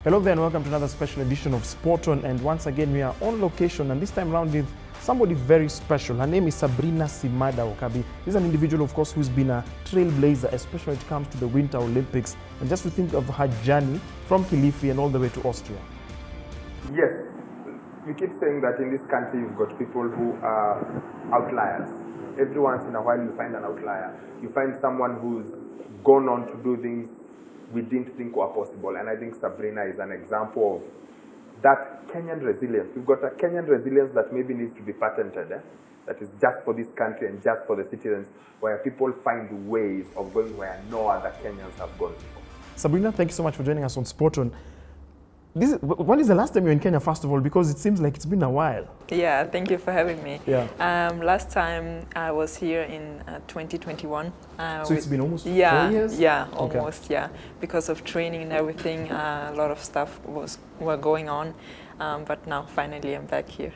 Hello there and welcome to another special edition of Sport On, and once again we are on location, and this time around with somebody very special. Her name is Sabrina Simader Okabi. She's an individual, of course, who's been a trailblazer, especially when it comes to the Winter Olympics, and just to think of her journey from Kilifi and all the way to Austria. Yes, we keep saying that in this country you've got people who are outliers. Every once in a while you find an outlier. You find someone who's gone on to do things we didn't think were possible, and I think Sabrina is an example of that Kenyan resilience. We've got a Kenyan resilience that maybe needs to be patented, that is just for this country and just for the citizens, where people find ways of going where no other Kenyans have gone before. Sabrina, thank you so much for joining us on Sport On. When is the last time you were in Kenya, first of all, because it seems like it's been a while? Yeah, thank you for having me. Yeah. Last time I was here in 2021. So it's been almost 4 years? Yeah, almost, okay. Yeah. Because of training and everything, a lot of stuff were going on. But now, finally, I'm back here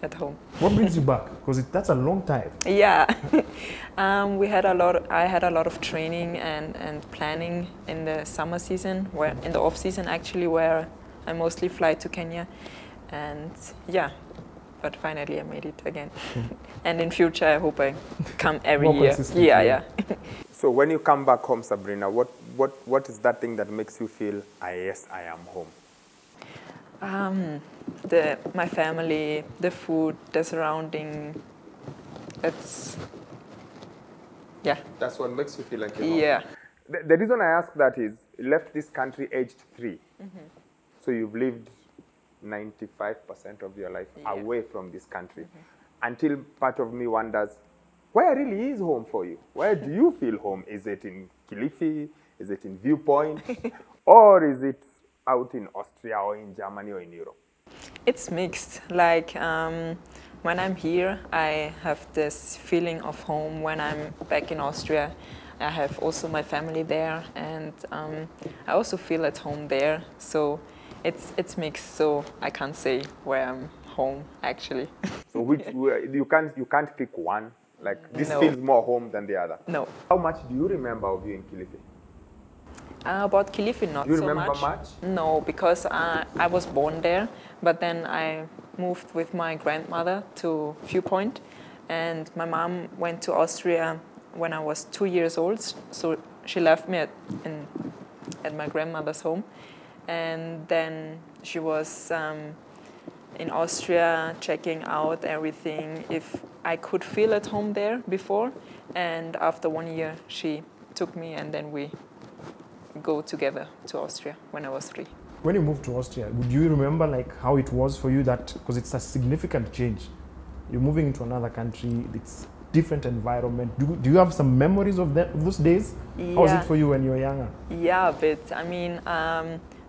at home. What brings you back? Because that's a long time. Yeah. I had a lot of training and planning in the summer season, in the off season actually, where I mostly fly to Kenya, and yeah, but finally I made it again. And in future I hope I come every year. Yeah. So when you come back home, Sabrina, what is that thing that makes you feel, yes, I am home? My family, the food, the surrounding. That's what makes you feel like you're home. Yeah. The reason I ask that is, you left this country aged 3. Mm-hmm. So you've lived 95% of your life away from this country. Mm-hmm. Until part of me wonders, where really is home for you? Where do you feel home? Is it in Kilifi? Is it in Viewpoint? Or is it out in Austria or in Germany or in Europe? It's mixed. Like when I'm here, I have this feeling of home. When I'm back in Austria, I have also my family there, and I also feel at home there. So it's mixed. So I can't say where I'm home actually. So you can't pick one. Like this No. feels more home than the other. No. How much do you remember of you in Kilifi? About Kilifi, not so much. Do you remember much? No, because I was born there, but then I moved with my grandmother to Viewpoint, and my mom went to Austria when I was 2 years old, so she left me at my grandmother's home, and then she was in Austria checking out everything, if I could feel at home there before, and after 1 year she took me, and then we go together to Austria when I was 3. When you moved to Austria, would you remember like how it was for you, that because it's a significant change? You're moving into another country, it's different environment. Do you have some memories of those days? Yeah. How was it for you when you were younger? Yeah, but I mean,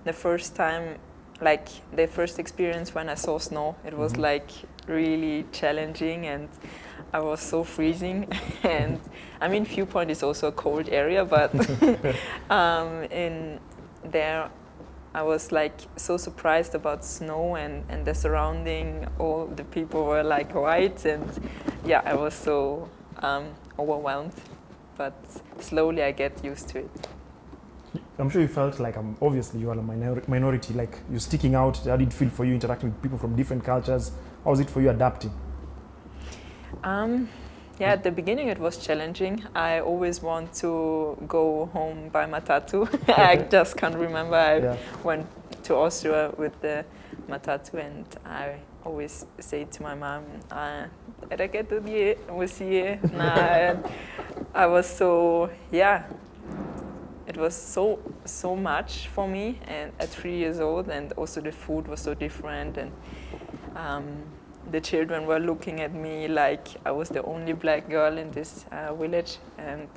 the first time, like the first experience when I saw snow, it was like really challenging, and I was so freezing. And I mean, Viewpoint is also a cold area, but in there I was like so surprised about snow and the surrounding. All the people were like white, and yeah, I was so overwhelmed. But slowly I get used to it. I'm sure you felt like, obviously you are a minority, like you're sticking out. How did it feel for you interacting with people from different cultures? How was it for you adapting? Yeah, at the beginning it was challenging. I always want to go home by matatu. I just can't remember. I went to Austria with the matatu, and I always say to my mom, I was so, yeah, it was so much for me, and at 3 years old, and also the food was so different, and the children were looking at me like I was the only black girl in this village, and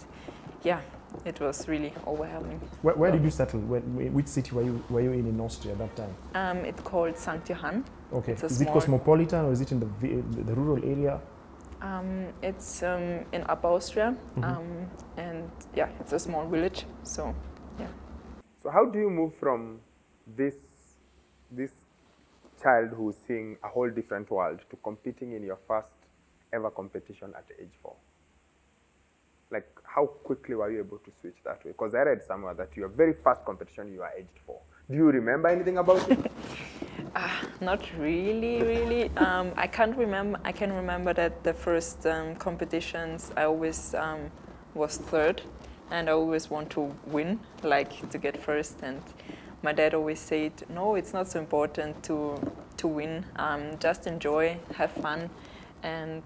yeah, it was really overwhelming. Where did you settle? Which city were you in Austria at that time? It's called St. Johann. Okay. Is it cosmopolitan, or is it in the rural area? It's in Upper Austria, and yeah, it's a small village. So yeah. So how do you move from this child who's seeing a whole different world to competing in your first ever competition at age 4? Like, how quickly were you able to switch that way? Because I read somewhere that your very first competition you were aged 4. Do you remember anything about it? Not really. I can't remember. I can remember that the first competitions I always was third, and I always want to win, like to get first. And my dad always said, "No, it's not so important to win. Just enjoy, have fun." And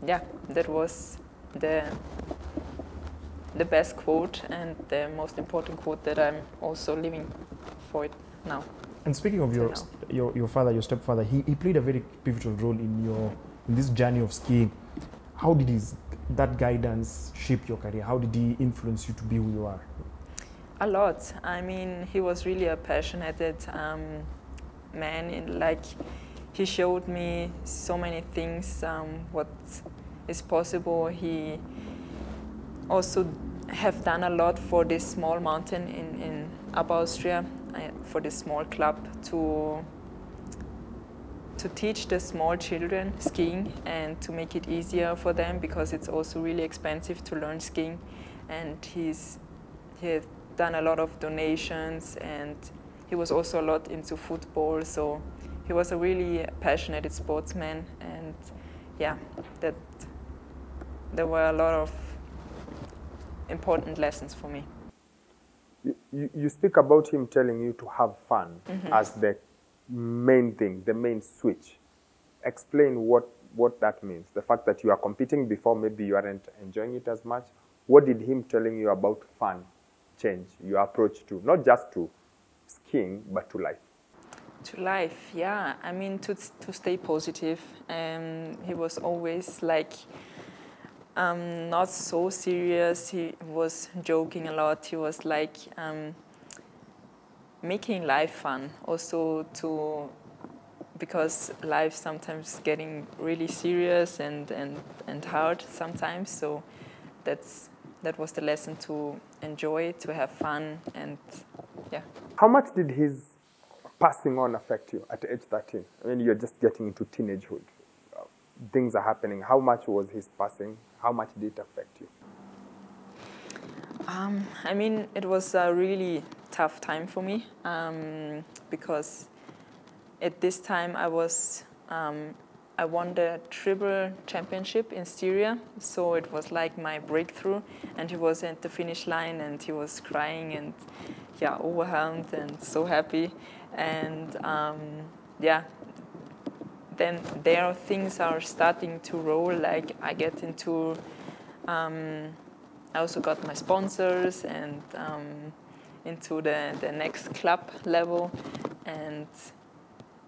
yeah, that was the best quote and the most important quote that I'm also living for it now. And speaking of your father, your stepfather, he played a very pivotal role in this journey of skiing. How did that guidance shape your career? How did he influence you to be who you are? A lot. I mean, he was really a passionate man. Like, he showed me so many things, what is possible. He also have done a lot for this small mountain in Austria, for this small club to teach the small children skiing and to make it easier for them, because it's also really expensive to learn skiing. And he has done a lot of donations, and he was also a lot into football. So he was a really passionate sportsman, and yeah, that there were a lot of important lessons for me. You speak about him telling you to have fun as the main thing, the main switch. Explain what that means. The fact that you are competing before, maybe you aren't enjoying it as much. What did him telling you about fun change your approach to, not just to skiing, but to life? To life, yeah. I mean, to stay positive. He was always like, not so serious. He was joking a lot. He was like making life fun. Also because life sometimes getting really serious and hard sometimes. So that was the lesson, to enjoy, to have fun, and yeah. How much did his passing on affect you at age 13? I mean, you're just getting into teenagehood. Things are happening. How much was his passing? How much did it affect you? I mean, it was a really tough time for me, because at this time I won the triple championship in Styria, so it was like my breakthrough. And he was at the finish line, and he was crying and yeah, overwhelmed and so happy. And yeah, then there things are starting to roll. Like, I get into, I also got my sponsors and into the next club level. And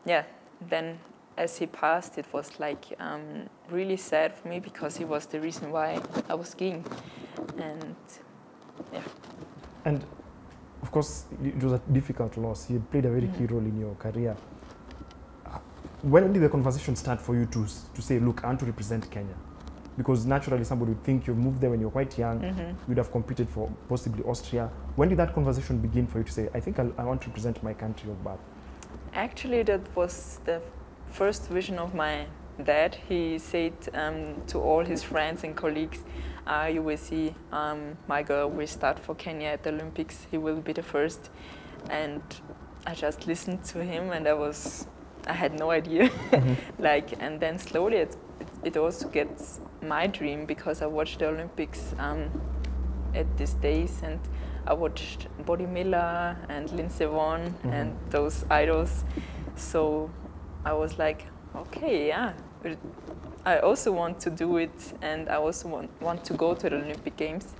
yeah, then as he passed, it was like really sad for me, because he was the reason why I was skiing. And yeah. And of course, it was a difficult loss. He had played a very key role in your career. When did the conversation start for you to say, look, I want to represent Kenya? Because naturally somebody would think you moved there when you're quite young, you'd have competed for possibly Austria. When did that conversation begin for you to say, I think I want to represent my country of birth? Actually, that was the first vision of my dad. He said to all his friends and colleagues, you will see my girl will start for Kenya at the Olympics. He will be the first. And I just listened to him, and I had no idea. And then slowly it also gets my dream, because I watched the Olympics at these days, and I watched Bobby Miller and Lindsey Vonn and those idols. So I was like, okay, yeah, I also want to do it, and I also want to go to the Olympic Games.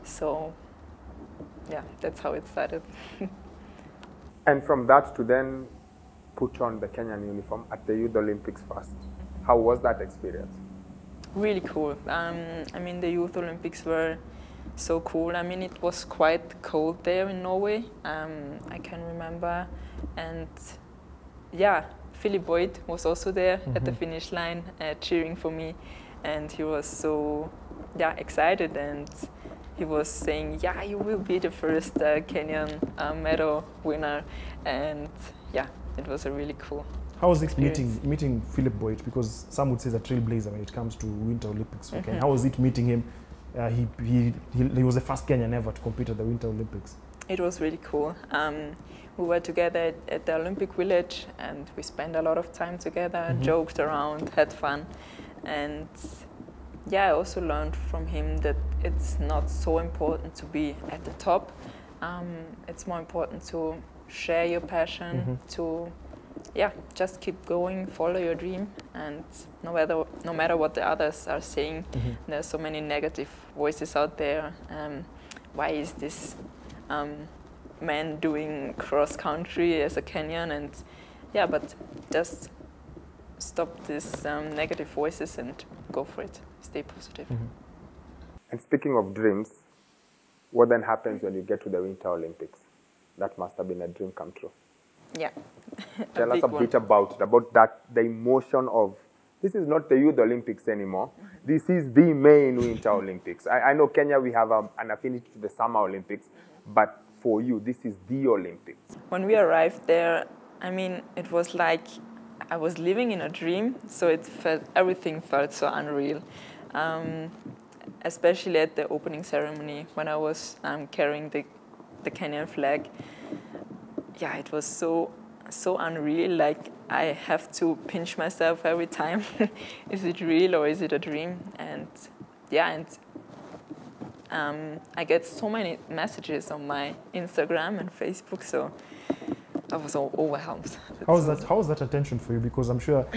So yeah, that's how it started. And from that to then put on the Kenyan uniform at the Youth Olympics first. How was that experience? Really cool. I mean, the Youth Olympics were so cool. I mean, it was quite cold there in Norway, I can remember. And yeah, Philip Boit was also there at the finish line cheering for me. And he was so excited, and he was saying, yeah, you will be the first Kenyan medal winner. And yeah, it was a really cool How was it meeting Philip Boit? Because some would say he's a trailblazer when it comes to Winter Olympics for Kenya. How was it meeting him? He was the first Kenyan ever to compete at the Winter Olympics. It was really cool. We were together at the Olympic Village, and we spent a lot of time together, joked around, had fun. And yeah, I also learned from him that it's not so important to be at the top. It's more important to share your passion, to just keep going, follow your dream, and no matter what the others are saying, there's so many negative voices out there. Why is this man doing cross country as a Kenyan? And but just stop these negative voices and go for it. Stay positive. And speaking of dreams, what then happens when you get to the Winter Olympics? That must have been a dream come true. Yeah. Tell us a bit about that, the emotion of, this is not the Youth Olympics anymore. This is the main Winter Olympics. I know Kenya, we have an affinity to the Summer Olympics, but for you, this is the Olympics. When we arrived there, I mean, it was like I was living in a dream, so everything felt so unreal. Especially at the opening ceremony, when I was carrying the Kenyan flag. Yeah, it was so unreal. Like, I have to pinch myself every time. Is it real or is it a dream? And I get so many messages on my Instagram and Facebook, so I was overwhelmed. How was that attention for you? Because I'm sure,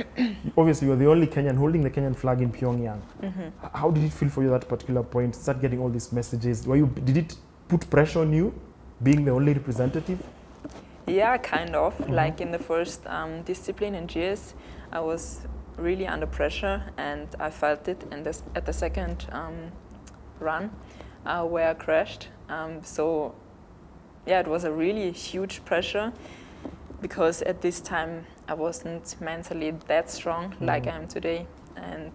obviously, you're the only Kenyan holding the Kenyan flag in Pyongyang. How did it feel for you at that particular point? Start getting all these messages. Did it put pressure on you, being the only representative? Yeah, kind of. Like in the first discipline in GS, I was really under pressure, and I felt it at the second run where I crashed. So yeah, it was a really huge pressure, because at this time I wasn't mentally that strong like I am today. And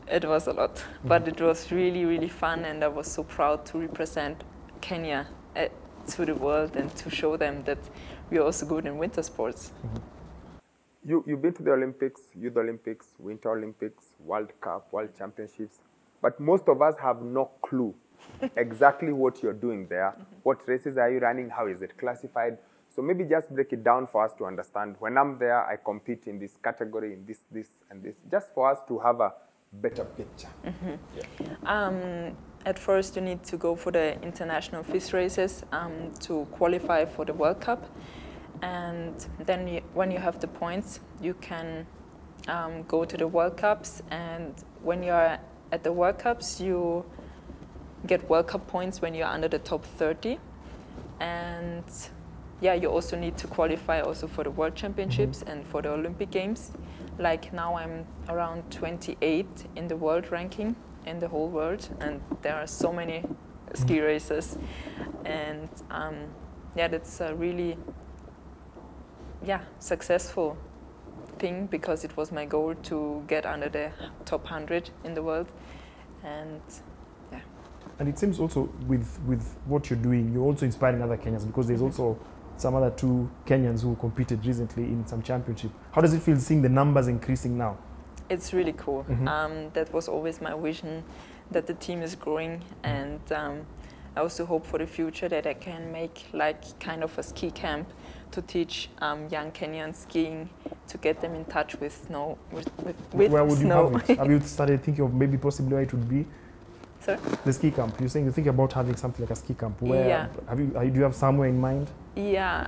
it was a lot. But it was really, really fun, and I was so proud to represent Kenya to the world and to show them that we're also good in winter sports. You've been to the Olympics, Youth Olympics, Winter Olympics, World Cup, World Championships, but most of us have no clue exactly what you're doing there. What races are you running? How is it classified? So maybe just break it down for us to understand. When I'm there, I compete in this category, in this, and this, just for us to have a better picture. At first, you need to go for the international FIS races to qualify for the World Cup. And then when you have the points, you can go to the World Cups. And when you're at the World Cups, you get World Cup points when you're under the top 30. And you also need to qualify also for the World Championships and for the Olympic Games. Like now I'm around 28 in the world ranking in the whole world, and there are so many ski races. And that's a really successful thing, because it was my goal to get under the top 100 in the world. And And it seems also with what you're doing, you're also inspiring other Kenyans, because there's also some other 2 Kenyans who competed recently in some championship. How does it feel seeing the numbers increasing now? It's really cool. That was always my vision, that the team is growing, and I also hope for the future that I can make like kind of a ski camp to teach young Kenyans skiing, to get them in touch with snow. Where would snow. you have it? Have you started thinking of maybe possibly where it would be? Sorry? The ski camp. You're saying you think about having something like a ski camp. Where do you have somewhere in mind? Yeah,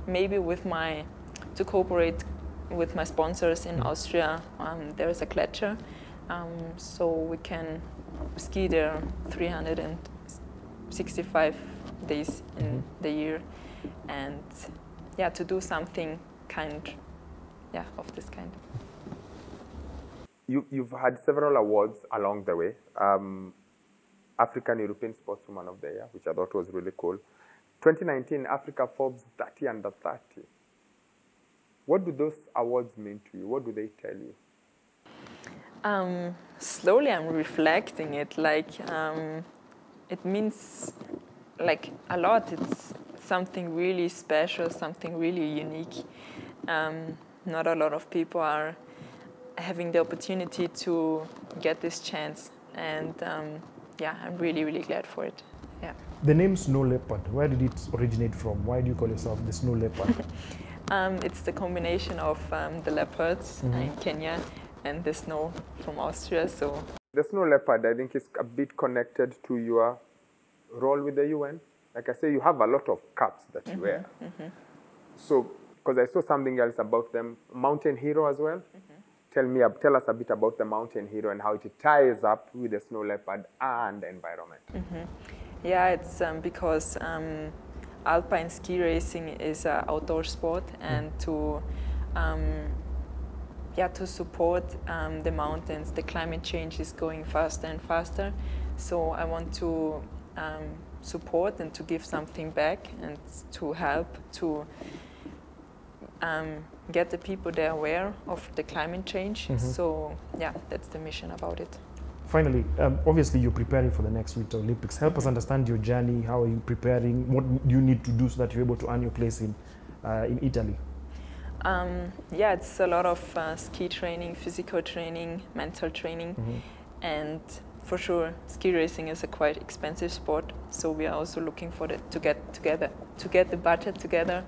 maybe to cooperate with my sponsors in Austria. There is a gletscher, so we can ski there 365 days in the year, and to do something of this kind. You've had several awards along the way. African European Sportswoman of the Year, which I thought was really cool. 2019 Africa Forbes 30 under 30. What do those awards mean to you? What do they tell you? Slowly I'm reflecting it. It means a lot. It's something really special, something really unique. Not a lot of people are having the opportunity to get this chance, and I'm really, really glad for it. Yeah. The name Snow Leopard, where did it originate from? Why do you call yourself the Snow Leopard? It's the combination of the leopards in Kenya and the snow from Austria. So The Snow Leopard, I think, is a bit connected to your role with the UN. Like I say, you have a lot of caps that you wear. So, because I saw something else about them, Mountain Hero as well. Tell us a bit about the Mountain Hero and how it ties up with the Snow Leopard and the environment. yeah, it's because alpine ski racing is an outdoor sport, and to support the mountains, the climate change is going faster and faster. So I want to support and to give something back and to help to get the people there aware of the climate change. So yeah, that's the mission about it. Finally, obviously you're preparing for the next Winter Olympics. Help us understand your journey. How are you preparing? What do you need to do so that you're able to earn your place in Italy? Yeah, it's a lot of ski training, physical training, mental training, and for sure ski racing is a quite expensive sport. So we are also looking for to get the budget together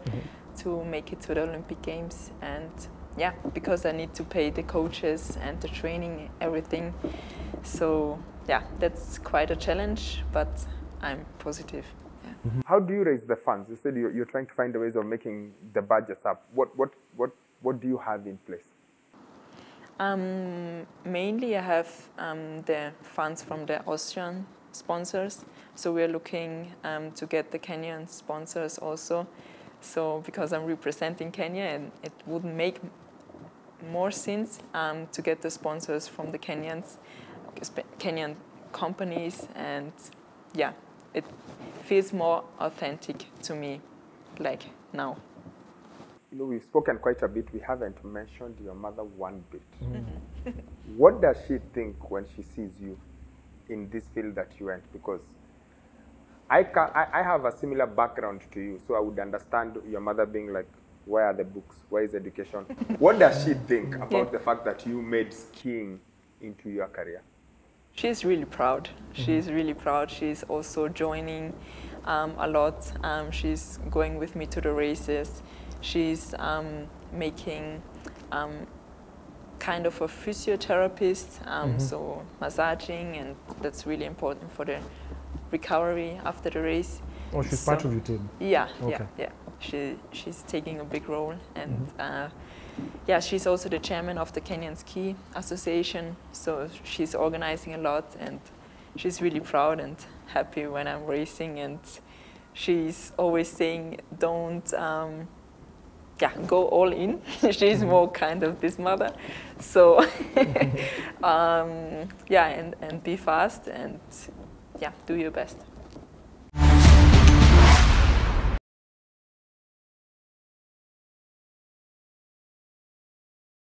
to make it to the Olympic Games. And yeah, because I need to pay the coaches and the training, everything. So yeah, that's quite a challenge, but I'm positive. Yeah. How do you raise the funds? You said you're trying to find the ways of making the budgets up. What do you have in place? Mainly I have the funds from the Austrian sponsors. So we're looking to get the Kenyan sponsors also. So because I'm representing Kenya, and it would make more sense to get the sponsors from the Kenyan companies, and yeah, it feels more authentic to me, like now. You know, we've spoken quite a bit. We haven't mentioned your mother one bit. What does she think when she sees you in this field that you went? Because I have a similar background to you, so I would understand your mother being like, where are the books? Where is education? What does she think about the fact that you made skiing into your career? She's really proud. She's really proud. She's also joining a lot. She's going with me to the races. She's making kind of a physiotherapist, so massaging, and that's really important for the recovery after the race. Oh, she's part of your team? Yeah, okay. yeah. She's taking a big role, and yeah, she's also the chairman of the Kenyan Ski Association, so she's organizing a lot, and she's really proud and happy when I'm racing, and she's always saying, don't go all in. She's more kind of this mother, so yeah, and be fast, and yeah, do your best.